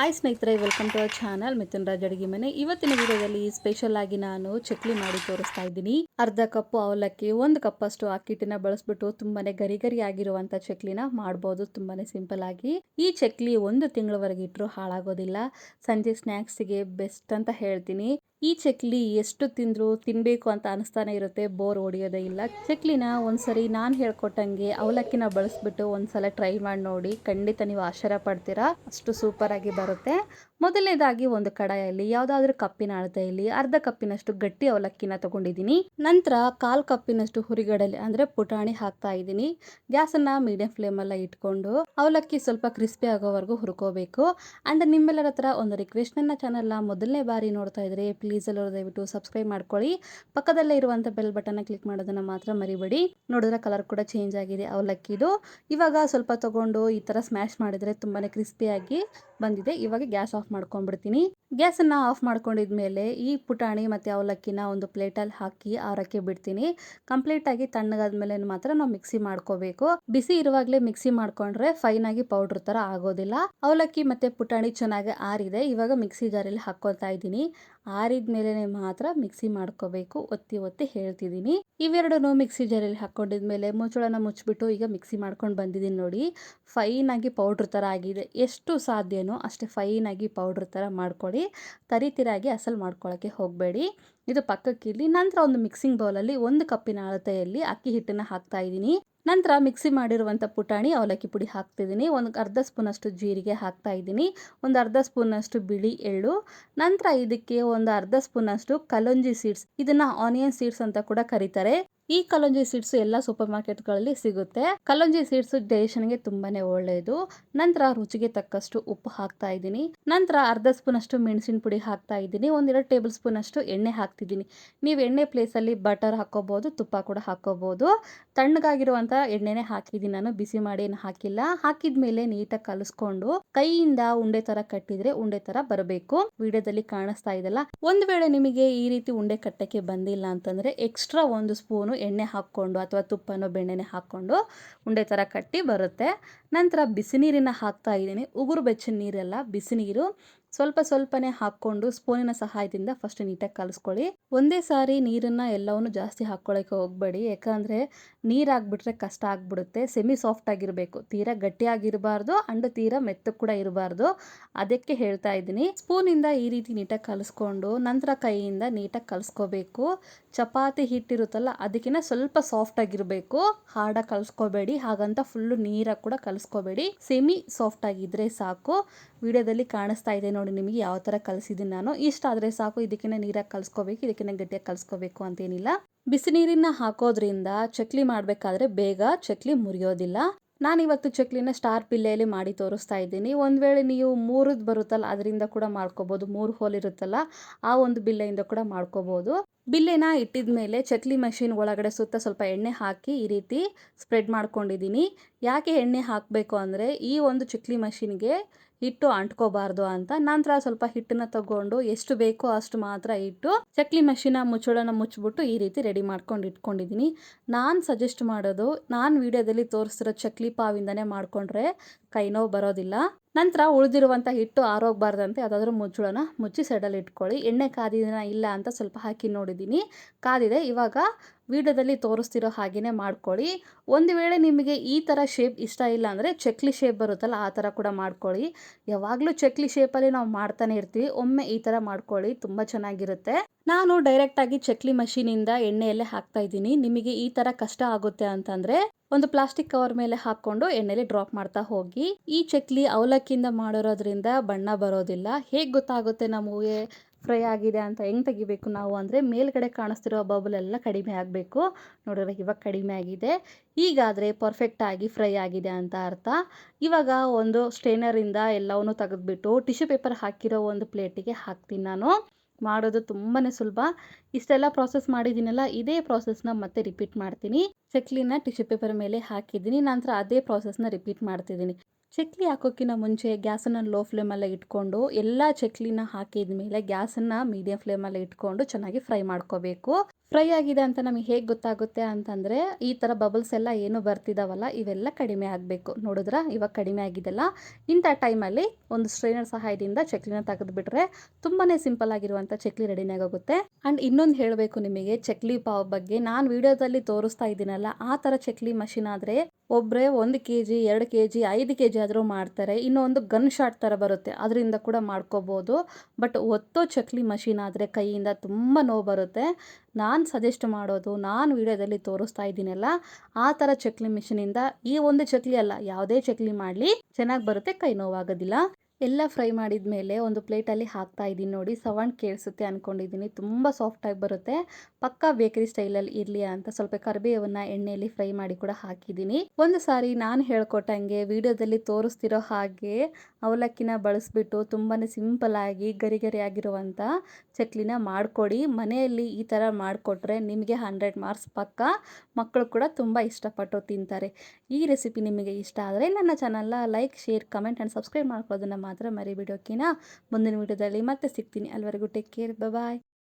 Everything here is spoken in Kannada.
ಹಾಯ್ ಸ್ನೇಹಿತರೆ, welcome to our channel Mithun Raj ಅಡುಗೆ ಮನೆ. ಇವತ್ತಿನ ವಿಡಿಯೋದಲ್ಲಿ ಸ್ಪೆಷಲ್ ಆಗಿ ನಾನು ಚಕ್ಲಿ ಮಾಡಿ ತೋರಿಸ್ತಾ ಇದ್ದೀನಿ. ಅರ್ಧ ಕಪ್ಪು ಅವಲಕ್ಕಿ, 1 ಕಪ್ ಅಷ್ಟು ಅಕ್ಕಿ ಹಿಟ್ಟನ್ನ ಬಳಸ್ಬಿಟ್ಟು ತುಂಬಾನೇ ಗರಿ ಗರಿ ಆಗಿರುವಂತ ಚಕ್ಲಿನ ಮಾಡ್ಬೋದು ತುಂಬಾನೇ ಸಿಂಪಲ್ ಆಗಿ. ಈ ಚಕ್ಲಿ 1 ತಿಂಗಳವರೆಗೆ ಇಟ್ಟರು ಹಾಳಾಗೋದಿಲ್ಲ. ಸಂಜೆ ಸ್ನ್ಯಾಕ್ಸ್ಗೆ ಬೆಸ್ಟ್ ಅಂತ ಹೇಳ್ತೀನಿ. ಈ ಚಕ್ಲಿ ಎಷ್ಟು ತಿಂದ್ರು ತಿನ್ಬೇಕು ಅಂತ ಅನಿಸ್ತಾನೆ ಇರುತ್ತೆ, ಬೋರ್ ಹೊಡಿಯೋದೇ ಇಲ್ಲ. ಚಕ್ಲಿನ ಒಂದ್ಸರಿ ನಾನು ಹೇಳ್ಕೊಟ್ಟಂಗೆ ಅವಲಕ್ಕಿನ ಬಳಸ್ಬಿಟ್ಟು ಒಂದ್ಸಲ ಟ್ರೈ ಮಾಡಿ ನೋಡಿ, ಖಂಡಿತ ನೀವು ಆಶ್ಚರ್ಯ ಪಡ್ತೀರಾ, ಅಷ್ಟು ಸೂಪರ್ ಆಗಿ ಬರುತ್ತೆ. ಮೊದಲನೇದಾಗಿ ಒಂದು ಕಡಾಯಲ್ಲಿ ಯಾವುದಾದ್ರೂ ಕಪ್ಪಿನ ಅಳತೆಯಲ್ಲಿ ಅರ್ಧ ಕಪ್ಪಿನಷ್ಟು ಗಟ್ಟಿ ಅವಲಕ್ಕಿನ ತಗೊಂಡಿದ್ದೀನಿ. ನಂತರ 1/4 ಕಪ್ಪಿನಷ್ಟು ಹುರಿಗಡಲೆ ಅಂದ್ರೆ ಪುಟಾಣಿ ಹಾಕ್ತಾ ಇದ್ದೀನಿ. ಗ್ಯಾಸನ್ನ ಮೀಡಿಯಂ ಫ್ಲೇಮಲ್ಲ ಇಟ್ಕೊಂಡು ಅವಲಕ್ಕಿ ಸ್ವಲ್ಪ ಕ್ರಿಸ್ಪಿ ಆಗೋವರೆಗೂ ಹುರ್ಕೋಬೇಕು. ಅಂಡ್ ನಿಮ್ಮೆಲ್ಲರ ಹತ್ರ ಒಂದು ರಿಕ್ವೆಸ್ಟ್, ನನ್ನ ಚಾನಲ್ನ ಮೊದಲನೇ ಬಾರಿ ನೋಡ್ತಾ ಇದ್ರೆ ಪ್ಲೀಸ್ ಎಲ್ಲರೂ ದಯವಿಟ್ಟು ಸಬ್ಸ್ಕ್ರೈಬ್ ಮಾಡ್ಕೊಳ್ಳಿ. ಪಕ್ಕದಲ್ಲೇ ಇರುವಂಥ ಬೆಲ್ ಬಟನ್ನ ಕ್ಲಿಕ್ ಮಾಡೋದನ್ನ ಮಾತ್ರ ಮರಿಬೇಡಿ. ನೋಡಿದ್ರೆ ಕಲರ್ ಕೂಡ ಚೇಂಜ್ ಆಗಿದೆ ಅವಲಕ್ಕಿದು. ಇವಾಗ ಸ್ವಲ್ಪ ತಗೊಂಡು ಈ ಥರ ಸ್ಮ್ಯಾಶ್ ಮಾಡಿದರೆ ತುಂಬಾನೇ ಕ್ರಿಸ್ಪಿಯಾಗಿ ಬಂದಿದೆ. ಇವಾಗ ಗ್ಯಾಸ್ ಆಫ್ ಮಾಡ್ಕೊಂಡ್ಬಿಡ್ತೀನಿ. ಗ್ಯಾಸನ್ನು ಆಫ್ ಮಾಡ್ಕೊಂಡಿದ್ಮೇಲೆ ಈ ಪುಟಾಣಿ ಮತ್ತು ಅವಲಕ್ಕಿನ ಒಂದು ಪ್ಲೇಟಲ್ಲಿ ಹಾಕಿ ಆರಕ್ಕೆ ಬಿಡ್ತೀನಿ. ಕಂಪ್ಲೀಟಾಗಿ ತಣ್ಣಗಾದ್ಮೇಲೆ ಮಾತ್ರ ನಾವು ಮಿಕ್ಸಿ ಮಾಡ್ಕೋಬೇಕು. ಬಿಸಿ ಇರುವಾಗಲೇ ಮಿಕ್ಸಿ ಮಾಡ್ಕೊಂಡ್ರೆ ಫೈನ್ ಆಗಿ ಪೌಡ್ರ್ ಥರ ಆಗೋದಿಲ್ಲ. ಅವಲಕ್ಕಿ ಮತ್ತು ಪುಟಾಣಿ ಚೆನ್ನಾಗಿ ಆರಿದೆ. ಇವಾಗ ಮಿಕ್ಸಿ ಜಾರಲ್ಲಿ ಹಾಕ್ಕೊಳ್ತಾ ಇದ್ದೀನಿ. ಆರಿದ ಮೇಲೆ ಮಾತ್ರ ಮಿಕ್ಸಿ ಮಾಡ್ಕೋಬೇಕು. ಒತ್ತಿ ಒತ್ತಿ ಹೇಳ್ತಿದ್ದೀನಿ. ಇವೆರಡನ್ನು ಮಿಕ್ಸಿ ಜಾರಲ್ಲಿ ಹಾಕ್ಕೊಂಡಿದ್ಮೇಲೆ ಮುಚ್ಚಳನ ಮುಚ್ಚಿಬಿಟ್ಟು ಈಗ ಮಿಕ್ಸಿ ಮಾಡ್ಕೊಂಡು ಬಂದಿದ್ದೀನಿ. ನೋಡಿ, ಫೈನ್ ಆಗಿ ಪೌಡ್ರ್ ಥರ ಆಗಿದೆ. ಎಷ್ಟು ಸಾಧ್ಯನೋ ಅಷ್ಟೇ ಫೈನ್ ಆಗಿ ಪೌಡ್ರ್ ಥರ ಮಾಡ್ಕೊಳ್ಳಿ. ತರಿತಿರಾಗಿ ಅಸಲು ಮಾಡ್ಕೊಳ್ಳೋಕ್ಕೆ ಹೋಗಬೇಡಿ. ಇದು ಪಕ್ಕಕ್ಕಿರಲಿ. ನಂತರ ಒಂದು ಮಿಕ್ಸಿಂಗ್ ಬೌಲಲ್ಲಿ 1 ಕಪ್ಪಿನ ಅಳತೆಯಲ್ಲಿ ಅಕ್ಕಿ ಹಿಟ್ಟನ್ನು ಹಾಕ್ತಾ ಇದ್ದೀನಿ. ನಂತರ ಮಿಕ್ಸಿ ಮಾಡಿರುವಂಥ ಪುಟಾಣಿ ಅವಲಕ್ಕಿ ಪುಡಿ ಹಾಕ್ತಿದ್ದೀನಿ. ಒಂದು ಅರ್ಧ ಸ್ಪೂನಷ್ಟು ಜೀರಿಗೆ ಹಾಕ್ತಾ ಇದ್ದೀನಿ. ಒಂದು ಅರ್ಧ ಸ್ಪೂನಷ್ಟು ಬಿಳಿ ಎಳ್ಳು. ನಂತರ ಇದಕ್ಕೆ ಒಂದು ಅರ್ಧ ಸ್ಪೂನಷ್ಟು ಕಲೋಂಜಿ ಸೀಡ್ಸ್, ಇದನ್ನ ಆನಿಯನ್ ಸೀಡ್ಸ್ ಅಂತ ಕೂಡ ಕರೀತಾರೆ. ಈ ಕಲೋಂಜಿ ಸೀಡ್ಸ್ ಎಲ್ಲ ಸೂಪರ್ ಮಾರ್ಕೆಟ್ಗಳಲ್ಲಿ ಸಿಗುತ್ತೆ. ಕಲೋಂಜಿ ಸೀಡ್ಸ್ ಡೈಜೆಷನ್ಗೆ ತುಂಬಾನೇ ಒಳ್ಳೆಯದು. ನಂತರ ರುಚಿಗೆ ತಕ್ಕಷ್ಟು ಉಪ್ಪು ಹಾಕ್ತಾ ಇದ್ದೀನಿ. ನಂತರ ಅರ್ಧ ಸ್ಪೂನಷ್ಟು ಮೆಣಸಿನ ಪುಡಿ ಹಾಕ್ತಾ ಇದ್ದೀನಿ. 1-2 ಟೇಬಲ್ ಸ್ಪೂನ್ ಅಷ್ಟು ಎಣ್ಣೆ ಹಾಕ್ತಿದ್ದೀನಿ. ನೀವು ಎಣ್ಣೆ ಪ್ಲೇಸಲ್ಲಿ ಬಟರ್ ಹಾಕೋಬಹುದು, ತುಪ್ಪ ಕೂಡ ಹಾಕೋಬಹುದು. ತಣ್ಣಗಾಗಿರುವಂಥ ಎಣ್ಣೆನೇ ಹಾಕಿದ್ದೀನಿ ನಾನು, ಬಿಸಿ ಮಾಡಿ ಏನು ಹಾಕಿಲ್ಲ. ಹಾಕಿದ್ಮೇಲೆ ನೀಟಾಗಿ ಕಲಿಸ್ಕೊಂಡು ಕೈಯಿಂದ ಉಂಡೆ ತರ ಕಟ್ಟಿದ್ರೆ ಉಂಡೆ ತರ ಬರಬೇಕು. ವಿಡಿಯೋದಲ್ಲಿ ಕಾಣಿಸ್ತಾ ಇದೆಲ್ಲ. ಒಂದು ವೇಳೆ ನಿಮಗೆ ಈ ರೀತಿ ಉಂಡೆ ಕಟ್ಟಕ್ಕೆ ಬಂದಿಲ್ಲ ಅಂತಂದ್ರೆ ಎಕ್ಸ್ಟ್ರಾ 1 ಸ್ಪೂನು ಎಣ್ಣೆ ಹಾಕ್ಕೊಂಡು ಅಥವಾ ತುಪ್ಪನೋ ಬೆಣ್ಣೆನೆ ಹಾಕ್ಕೊಂಡು ಉಂಡೆ ತರ ಕಟ್ಟಿ ಬರುತ್ತೆ. ನಂತರ ಬಿಸಿ ನೀರನ್ನ ಹಾಕ್ತಾ ಇದ್ದೀನಿ. ಉಗುರು ಬೆಚ್ಚ ನೀರೆಲ್ಲ, ಬಿಸಿ ನೀರು ಸ್ವಲ್ಪ ಸ್ವಲ್ಪನೇ ಹಾಕ್ಕೊಂಡು ಸ್ಪೂನಿನ ಸಹಾಯದಿಂದ ಫಸ್ಟ್ ನೀಟಾಗಿ ಕಲಿಸ್ಕೊಳ್ಳಿ. ಒಂದೇ ಸಾರಿ ನೀರನ್ನು ಎಲ್ಲವನ್ನು ಜಾಸ್ತಿ ಹಾಕ್ಕೊಳ್ಳೋಕೆ ಹೋಗಬೇಡಿ. ಯಾಕಂದರೆ ನೀರು ಹಾಕ್ಬಿಟ್ರೆ ಕಷ್ಟ ಆಗಿಬಿಡುತ್ತೆ. ಸೆಮಿ ಸಾಫ್ಟ್ ಆಗಿರಬೇಕು, ತೀರಾ ಗಟ್ಟಿಯಾಗಿರಬಾರ್ದು ಅಂಡ್ ತೀರಾ ಮೆತ್ತಗೆ ಕೂಡ ಇರಬಾರ್ದು. ಅದಕ್ಕೆ ಹೇಳ್ತಾ ಇದ್ದೀನಿ. ಸ್ಪೂನಿಂದ ಈ ರೀತಿ ನೀಟಾಗಿ ಕಲಿಸ್ಕೊಂಡು ನಂತರ ಕೈಯಿಂದ ನೀಟಾಗಿ ಕಲಿಸ್ಕೋಬೇಕು. ಚಪಾತಿ ಹಿಟ್ಟಿರುತ್ತಲ್ಲ ಅದಕ್ಕಿಂತ ಸ್ವಲ್ಪ ಸಾಫ್ಟ್ ಆಗಿರಬೇಕು, ಹಾರ್ಡಾಗಿ ಕಲಿಸ್ಕೋಬೇಡಿ. ಹಾಗಂತ ಫುಲ್ಲು ನೀರಾಗಿ ಕೂಡ ಕಲಿಸ್ಕೋಬೇಡಿ, ಸೆಮಿ ಸಾಫ್ಟ್ ಆಗಿದ್ರೆ ಸಾಕು. ವಿಡಿಯೋದಲ್ಲಿ ಕಾಣಿಸ್ತಾ ಇದೆ ನೋಡಿ ನಿಮಗೆ ಯಾವ ಥರ ಕಲಿಸಿದ್ದೀನಿ ನಾನು. ಇಷ್ಟ ಆದರೆ ಸಾಕು. ಇದಕ್ಕಿಂತ ನೀರಾಗಿ ಕಲಿಸ್ಕೋಬೇಕು, ಇದಕ್ಕಿಂತ ಗಟ್ಟಿಯಾಗಿ ಕಲಿಸ್ಕೋಬೇಕು ಅಂತೇನಿಲ್ಲ. ಬಿಸಿ ನೀರನ್ನ ಹಾಕೋದ್ರಿಂದ ಚಕ್ಲಿ ಮಾಡಬೇಕಾದ್ರೆ ಬೇಗ ಚಕ್ಲಿ ಮುರಿಯೋದಿಲ್ಲ. ನಾನಿವತ್ತು ಚಕ್ಲಿನ ಸ್ಟಾರ್ ಪಿಲ್ಲೆಯಲ್ಲಿ ಮಾಡಿ ತೋರಿಸ್ತಾ ಇದ್ದೀನಿ. ಒಂದು ವೇಳೆ ನೀವು 3 ಬರುತ್ತಲ್ಲ ಅದರಿಂದ ಕೂಡ ಮಾಡ್ಕೋಬೋದು. 3 ಹೋಲ್ ಇರುತ್ತಲ್ಲ ಆ ಒಂದು ಬಿಲ್ಲೆಯಿಂದ ಕೂಡ ಮಾಡ್ಕೋಬೋದು. ಬಿಲ್ಲೆನ ಇಟ್ಟಿದ ಮೇಲೆ ಚಕ್ಲಿ ಮಷಿನ್ ಒಳಗಡೆ ಸುತ್ತ ಸ್ವಲ್ಪ ಎಣ್ಣೆ ಹಾಕಿ ಈ ರೀತಿ ಸ್ಪ್ರೆಡ್ ಮಾಡ್ಕೊಂಡಿದ್ದೀನಿ. ಯಾಕೆ ಎಣ್ಣೆ ಹಾಕಬೇಕು ಅಂದರೆ ಈ ಒಂದು ಚಕ್ಲಿ ಮಷಿನ್ಗೆ ಹಿಟ್ಟು ಅಂಟ್ಕೋಬಾರ್ದು ಅಂತ. ನಂತರ ಸ್ವಲ್ಪ ಹಿಟ್ಟನ್ನ ತಗೊಂಡು ಎಷ್ಟು ಬೇಕೋ ಅಷ್ಟು ಮಾತ್ರ ಇಟ್ಟು ಚಕ್ಲಿ ಮಷಿನ ಮುಚ್ಚಳನ ಮುಚ್ಚಿಬಿಟ್ಟು ಈ ರೀತಿ ರೆಡಿ ಮಾಡ್ಕೊಂಡು ಇಟ್ಕೊಂಡಿದ್ದೀನಿ. ನಾನು ಸಜೆಸ್ಟ್ ಮಾಡೋದು, ನಾನು ವಿಡಿಯೋದಲ್ಲಿ ತೋರಿಸ್ತಿರೋ ಚಕ್ಲಿ ಪಾವಿಂದನೇ ಮಾಡಿಕೊಂಡ್ರೆ ಕೈನೋವು ಬರೋದಿಲ್ಲ. ನಂತರ ಉಳಿದಿರುವಂಥ ಹಿಟ್ಟು ಆರೋಗಬಾರ್ದಂತೆ ಯಾವುದಾದ್ರೂ ಮುಚ್ಚಳನ ಮುಚ್ಚಿ ಸೈಡಲ್ಲಿ ಇಟ್ಕೊಳ್ಳಿ. ಎಣ್ಣೆ ಕಾದಿನ ಇಲ್ಲ ಅಂತ ಸ್ವಲ್ಪ ಹಾಕಿ ನೋಡಿದ್ದೀನಿ, ಕಾದಿದೆ. ಇವಾಗ ವಿಡಿಯೋದಲ್ಲಿ ತೋರಿಸ್ತಿರೋ ಹಾಗೆಯೇ ಮಾಡ್ಕೊಳ್ಳಿ. ಒಂದು ವೇಳೆ ನಿಮಗೆ ಈ ಥರ ಶೇಪ್ ಇಷ್ಟ ಇಲ್ಲ ಅಂದರೆ ಚಕ್ಲಿ ಶೇಪ್ ಬರುತ್ತಲ್ಲ ಆ ಥರ ಕೂಡ ಮಾಡ್ಕೊಳ್ಳಿ. ಯಾವಾಗಲೂ ಚಕ್ಲಿ ಶೇಪಲ್ಲಿ ನಾವು ಮಾಡ್ತಾನೆ ಇರ್ತೀವಿ, ಒಮ್ಮೆ ಈ ಥರ ಮಾಡ್ಕೊಳ್ಳಿ, ತುಂಬ ಚೆನ್ನಾಗಿರುತ್ತೆ. ನಾನು ಡೈರೆಕ್ಟಾಗಿ ಚಕ್ಲಿ ಮಷೀನಿಂದ ಎಣ್ಣೆಯಲ್ಲೇ ಹಾಕ್ತಾ ಇದ್ದೀನಿ. ನಿಮಗೆ ಈ ಥರ ಕಷ್ಟ ಆಗುತ್ತೆ ಅಂತಂದರೆ ಒಂದು ಪ್ಲಾಸ್ಟಿಕ್ ಕವರ್ ಮೇಲೆ ಹಾಕ್ಕೊಂಡು ಎಣ್ಣೆಲಿ ಡ್ರಾಪ್ ಮಾಡ್ತಾ ಹೋಗಿ. ಈ ಚಕ್ಲಿ ಅವಲಕ್ಕಿಯಿಂದ ಮಾಡಿರೋದ್ರಿಂದ ಬಣ್ಣ ಬರೋದಿಲ್ಲ. ಹೇಗೆ ಗೊತ್ತಾಗುತ್ತೆ ನಮಗೆ ಫ್ರೈ ಆಗಿದೆ ಅಂತ? ಹೆಂಗೆ ತೆಗಿಬೇಕು ನಾವು ಅಂದರೆ ಮೇಲ್ಗಡೆ ಕಾಣಿಸ್ತಿರೋ ಬಬಲ್ ಎಲ್ಲ ಕಡಿಮೆ ಆಗಬೇಕು. ನೋಡಿದ್ರೆ ಇವಾಗ ಕಡಿಮೆ ಆಗಿದೆ. ಹೀಗಾದರೆ ಪರ್ಫೆಕ್ಟಾಗಿ ಫ್ರೈ ಆಗಿದೆ ಅಂತ ಅರ್ಥ. ಇವಾಗ ಒಂದು ಸ್ಟೇನರಿಂದ ಎಲ್ಲವನ್ನೂ ತೆಗೆದುಬಿಟ್ಟು ಟಿಶ್ಯೂ ಪೇಪರ್ ಹಾಕಿರೋ ಒಂದು ಪ್ಲೇಟಿಗೆ ಹಾಕ್ತೀನಿ ನಾನು. ಮಾಡೋದು ತುಂಬಾ ಸುಲಭ. ಇಷ್ಟೆಲ್ಲ ಪ್ರಾಸೆಸ್ ಮಾಡಿದ್ದೀನಲ್ಲ, ಇದೇ ಪ್ರಾಸೆಸ್ನ ಮತ್ತೆ ರಿಪೀಟ್ ಮಾಡ್ತೀನಿ. ಚಕ್ಲಿನ ಟಿಶ್ಯೂ ಪೇಪರ್ ಮೇಲೆ ಹಾಕಿದ್ದೀನಿ, ನಂತರ ಅದೇ ಪ್ರಾಸೆಸ್ನ ರಿಪೀಟ್ ಮಾಡ್ತಿದ್ದೀನಿ. ಚಕ್ಲಿ ಹಾಕೋಕ್ಕಿಂತ ಮುಂಚೆ ಗ್ಯಾಸನ್ನು ಲೋ ಫ್ಲೇಮಲ್ಲೇ ಇಟ್ಕೊಂಡು ಎಲ್ಲ ಚಕ್ಲಿನ ಹಾಕಿದ ಮೇಲೆ ಗ್ಯಾಸನ್ನು ಮೀಡಿಯಂ ಫ್ಲೇಮಲ್ಲೇ ಇಟ್ಕೊಂಡು ಚೆನ್ನಾಗಿ ಫ್ರೈ ಮಾಡ್ಕೋಬೇಕು. ಫ್ರೈ ಆಗಿದೆ ಅಂತ ನಮಗೆ ಹೇಗೆ ಗೊತ್ತಾಗುತ್ತೆ ಅಂತಂದರೆ, ಈ ಥರ ಬಬಲ್ಸ್ ಎಲ್ಲ ಏನು ಬರ್ತಿದ್ದಾವಲ್ಲ ಇವೆಲ್ಲ ಕಡಿಮೆ ಆಗಬೇಕು. ನೋಡಿದ್ರಾ ಇವಾಗ ಕಡಿಮೆ ಆಗಿದೆಲ್ಲ. ಇಂಥ ಟೈಮಲ್ಲಿ ಒಂದು ಸ್ಟ್ರೈನರ್ ಸಹಾಯದಿಂದ ಚಕ್ಲಿನ ತೆಗೆದುಬಿಟ್ರೆ ತುಂಬಾ ಸಿಂಪಲ್ ಆಗಿರುವಂಥ ಚಕ್ಲಿ ರೆಡಿನೇ ಆಗೋಗುತ್ತೆ. ಆ್ಯಂಡ್ ಇನ್ನೊಂದು ಹೇಳಬೇಕು ನಿಮಗೆ ಚಕ್ಲಿ ಪಾವ್ ಬಗ್ಗೆ, ನಾನು ವಿಡಿಯೋದಲ್ಲಿ ತೋರಿಸ್ತಾ ಇದ್ದೀನಲ್ಲ ಆ ಥರ ಚಕ್ಲಿ ಮಷಿನ್ ಆದರೆ ಒಬ್ಬರೇ 1 kg 2 kg 5 kg ಆದರೂ ಮಾಡ್ತಾರೆ. ಇನ್ನೊಂದು ಗನ್ ಶಾಟ್ ಥರ ಬರುತ್ತೆ, ಅದರಿಂದ ಕೂಡ ಮಾಡ್ಕೋಬೋದು. ಬಟ್ ಒತ್ತೋ ಚಕ್ಲಿ ಮಷಿನ್ ಆದರೆ ಕೈಯಿಂದ ತುಂಬ ನೋವು ಬರುತ್ತೆ. ನಾನು ಸಜೆಸ್ಟ್ ಮಾಡೋದು, ನಾನು ವಿಡಿಯೋದಲ್ಲಿ ತೋರಿಸ್ತಾ ಇದ್ದೀನಲ್ಲ ಆ ಥರ ಚಕ್ಲಿ ಮಿಷಿನಿಂದ ಈ ಒಂದು ಚಕ್ಲಿ ಅಲ್ಲ ಯಾವುದೇ ಚಕ್ಲಿ ಮಾಡಲಿ ಚೆನ್ನಾಗಿ ಬರುತ್ತೆ, ಕೈ ನೋವಾಗೋದಿಲ್ಲ. ಎಲ್ಲ ಫ್ರೈ ಮಾಡಿದ ಮೇಲೆ ಒಂದು ಪ್ಲೇಟಲ್ಲಿ ಹಾಕ್ತಾ ಇದ್ದೀನಿ ನೋಡಿ, ಸೌಂಡ್ ಕೇಳಿಸುತ್ತೆ ಅಂದ್ಕೊಂಡಿದ್ದೀನಿ. ತುಂಬ ಸಾಫ್ಟಾಗಿ ಬರುತ್ತೆ. ಪಕ್ಕಾ ಬೇಕರಿ ಸ್ಟೈಲಲ್ಲಿ ಇರಲಿ ಅಂತ ಸ್ವಲ್ಪ ಕರಿಬೇವನ್ನು ಎಣ್ಣೆಯಲ್ಲಿ ಫ್ರೈ ಮಾಡಿ ಕೂಡ ಹಾಕಿದ್ದೀನಿ. ಒಂದು ಸಾರಿ ನಾನು ಹೇಳ್ಕೊಟ್ಟಂಗೆ ವಿಡಿಯೋದಲ್ಲಿ ತೋರಿಸ್ತಿರೋ ಹಾಗೆ ಅವಲಕ್ಕಿನ ಬಳಸಿಬಿಟ್ಟು ತುಂಬಾ ಸಿಂಪಲ್ಲಾಗಿ ಗರಿ ಗರಿ ಆಗಿರುವಂಥ ಚಕ್ಲಿನ ಮಾಡಿಕೊಡಿ. ಮನೆಯಲ್ಲಿ ಈ ಥರ ಮಾಡಿಕೊಟ್ರೆ ನಿಮಗೆ 100 ಮಾರ್ಕ್ಸ್ ಪಕ್ಕ. ಮಕ್ಕಳು ಕೂಡ ತುಂಬ ಇಷ್ಟಪಟ್ಟು ತಿಂತಾರೆ. ಈ ರೆಸಿಪಿ ನಿಮಗೆ ಇಷ್ಟ ಆದರೆ ನನ್ನ ಚಾನಲ್ನ like, share, comment and subscribe ಮಾಡ್ಕೊಳ್ಳೋದನ್ನು ಮಾತ್ರ ಮರಿಬೇಡಿ. ಓಕೆನಾ? ಮುಂದಿನ ವಿಡಿಯೋದಲ್ಲಿ ಮತ್ತೆ ಸಿಗ್ತೀನಿ. ಅಲ್ಲಿವರೆಗೂ ಟೇಕ್ ಕೇರ್, ಬಾಯ್.